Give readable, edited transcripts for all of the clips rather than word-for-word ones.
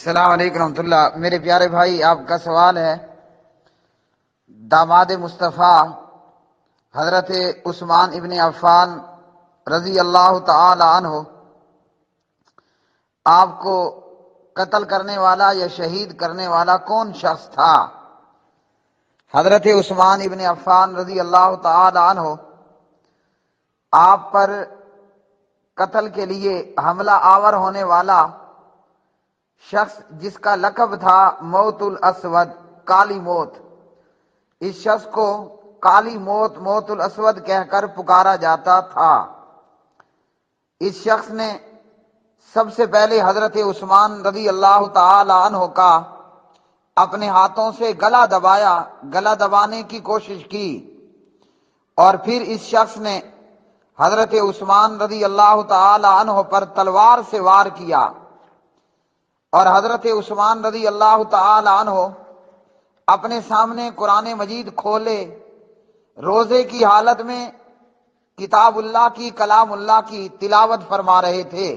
السلام علیکم ورحمۃ اللہ۔ میرے پیارے بھائی، آپ کا سوال ہے داماد مصطفیٰ حضرت عثمان ابن عفان رضی اللہ تعالی عنہ آپ کو قتل کرنے والا یا شہید کرنے والا کون شخص تھا؟ حضرت عثمان ابن عفان رضی اللہ تعالی عنہ آپ پر قتل کے لیے حملہ آور ہونے والا شخص جس کا لقب تھا موت الاسود، کالی موت، اس شخص کو کالی موت، موت الاسود کہہ کر پکارا جاتا تھا۔ اس شخص نے سب سے پہلے حضرت عثمان رضی اللہ تعالی عنہ کا اپنے ہاتھوں سے گلا دبایا، گلا دبانے کی کوشش کی، اور پھر اس شخص نے حضرت عثمان رضی اللہ تعالی عنہ پر تلوار سے وار کیا، اور حضرت عثمان رضی اللہ تعالی عنہ اپنے سامنے قرآن مجید کھولے روزے کی حالت میں کتاب اللہ کی، کلام اللہ کی تلاوت فرما رہے تھے۔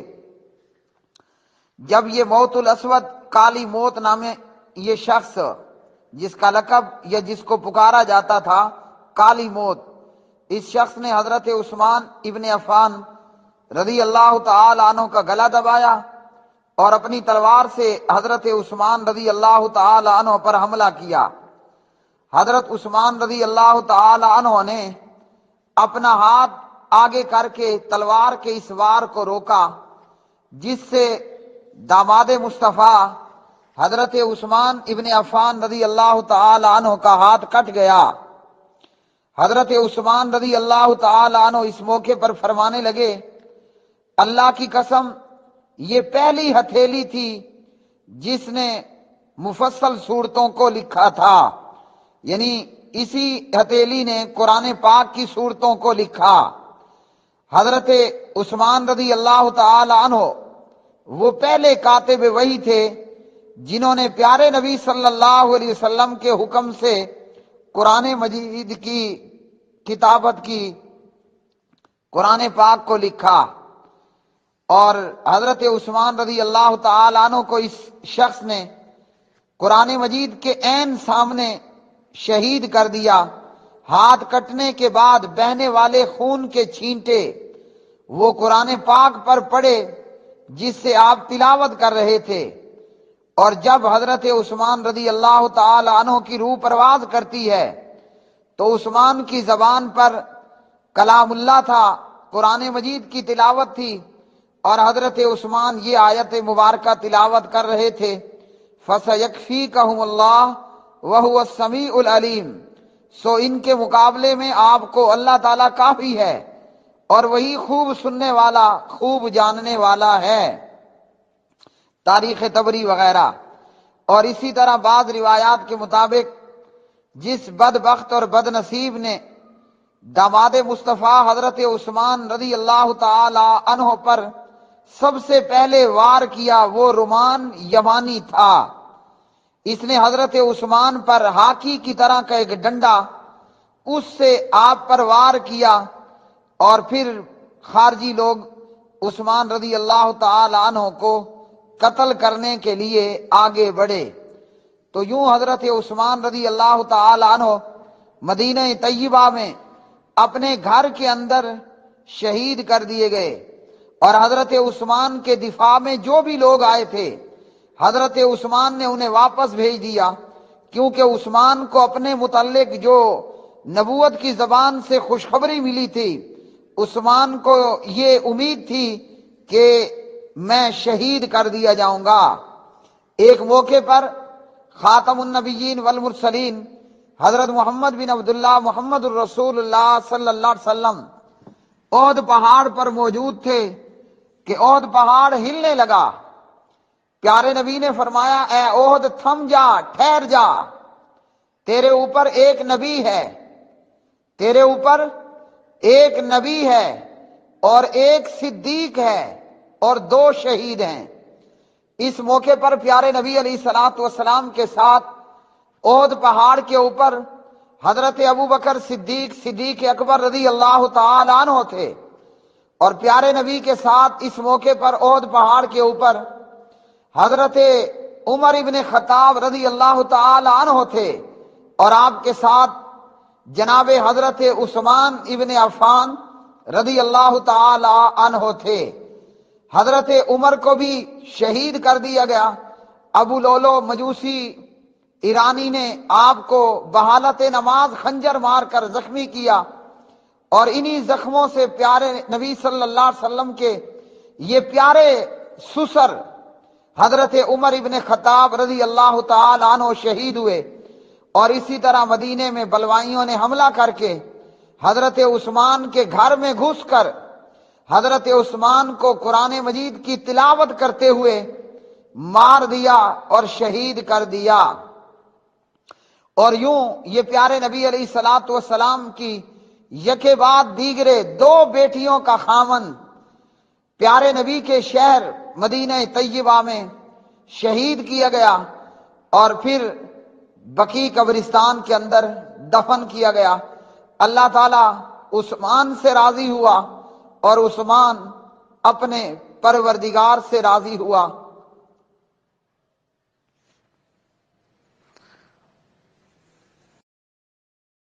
جب یہ موت الاسود، کالی موت نامے یہ شخص جس کا لقب یا جس کو پکارا جاتا تھا کالی موت، اس شخص نے حضرت عثمان ابن عفان رضی اللہ تعالی عنہ کا گلا دبایا اور اپنی تلوار سے حضرت عثمان رضی اللہ تعالی عنہ پر حملہ کیا۔ حضرت عثمان رضی اللہ تعالی عنہ نے اپنا ہاتھ آگے کر کے تلوار کے اس وار کو روکا، جس سے داماد مصطفیٰ حضرت عثمان ابن عفان رضی اللہ تعالی عنہ کا ہاتھ کٹ گیا۔ حضرت عثمان رضی اللہ تعالی عنہ اس موقع پر فرمانے لگے، اللہ کی قسم، یہ پہلی ہتھیلی تھی جس نے مفصل صورتوں کو لکھا تھا، یعنی اسی ہتھیلی نے قرآن پاک کی صورتوں کو لکھا۔ حضرت عثمان رضی اللہ تعالی عنہ وہ پہلے کاتب وحی تھے جنہوں نے پیارے نبی صلی اللہ علیہ وسلم کے حکم سے قرآن مجید کی کتابت کی، قرآن پاک کو لکھا، اور حضرت عثمان رضی اللہ تعالی عنہ کو اس شخص نے قرآن مجید کے عین سامنے شہید کر دیا۔ ہاتھ کٹنے کے بعد بہنے والے خون کے چھینٹے وہ قرآن پاک پر پڑے جس سے آپ تلاوت کر رہے تھے، اور جب حضرت عثمان رضی اللہ تعالی عنہ کی روح پرواز کرتی ہے تو عثمان کی زبان پر کلام اللہ تھا، قرآن مجید کی تلاوت تھی، اور حضرت عثمان یہ آیت مبارکہ تلاوت کر رہے تھے، فَسَيَكْفِيكَهُمُ اللَّهُ وَهُوَ السَّمِيعُ الْعَلِيمُ، سو ان کے مقابلے میں آپ کو اللہ تعالیٰ کافی ہے، اور وہی خوب سننے والا، خوب جاننے والا ہے۔ تاریخ طبری وغیرہ۔ اور اسی طرح بعض روایات کے مطابق جس بدبخت اور بد نصیب نے داماد مصطفیٰ حضرت عثمان رضی اللہ تعالی عنہ پر سب سے پہلے وار کیا وہ رومان یمانی تھا۔ اس نے حضرت عثمان پر ہاکی کی طرح کا ایک ڈنڈا اس سے آپ پر وار کیا، اور پھر خارجی لوگ عثمان رضی اللہ تعالی عنہ کو قتل کرنے کے لیے آگے بڑھے۔ تو یوں حضرت عثمان رضی اللہ تعالی عنہ مدینہ طیبہ میں اپنے گھر کے اندر شہید کر دیے گئے، اور حضرت عثمان کے دفاع میں جو بھی لوگ آئے تھے حضرت عثمان نے انہیں واپس بھیج دیا، کیونکہ عثمان کو اپنے متعلق جو نبوت کی زبان سے خوشخبری ملی تھی، عثمان کو یہ امید تھی کہ میں شہید کر دیا جاؤں گا۔ ایک موقع پر خاتم النبیین والمرسلین حضرت محمد بن عبداللہ محمد الرسول اللہ صلی اللہ علیہ وسلم احد پہاڑ پر موجود تھے کہ احد پہاڑ ہلنے لگا۔ پیارے نبی نے فرمایا، اے احد تھم جا، ٹھہر جا، تیرے اوپر ایک نبی ہے، تیرے اوپر ایک نبی ہے، اور ایک صدیق ہے، اور دو شہید ہیں۔ اس موقع پر پیارے نبی علیہ الصلوۃ والسلام کے ساتھ احد پہاڑ کے اوپر حضرت ابوبکر صدیق اکبر رضی اللہ تعالی عنہ تھے، اور پیارے نبی کے ساتھ اس موقع پر احد پہاڑ کے اوپر حضرت عمر ابن خطاب رضی اللہ تعالی عنہ تھے اور آپ کے ساتھ جناب حضرت عثمان ابن عفان رضی اللہ تعالی عنہ تھے۔ حضرت عمر کو بھی شہید کر دیا گیا۔ ابو لولو مجوسی ایرانی نے آپ کو بحالت نماز خنجر مار کر زخمی کیا، اور انہی زخموں سے پیارے نبی صلی اللہ علیہ وسلم کے یہ پیارے سسر حضرت عمر ابن خطاب رضی اللہ تعالی عنہ شہید ہوئے۔ اور اسی طرح مدینے میں بلوائیوں نے حملہ کر کے حضرت عثمان کے گھر میں گھس کر حضرت عثمان کو قرآن مجید کی تلاوت کرتے ہوئے مار دیا اور شہید کر دیا۔ اور یوں یہ پیارے نبی علیہ الصلوۃ والسلام کی یکے بعد دیگرے دو بیٹیوں کا خاوند پیارے نبی کے شہر مدینہ طیبہ میں شہید کیا گیا، اور پھر بقیع قبرستان کے اندر دفن کیا گیا۔ اللہ تعالیٰ عثمان سے راضی ہوا اور عثمان اپنے پروردگار سے راضی ہوا۔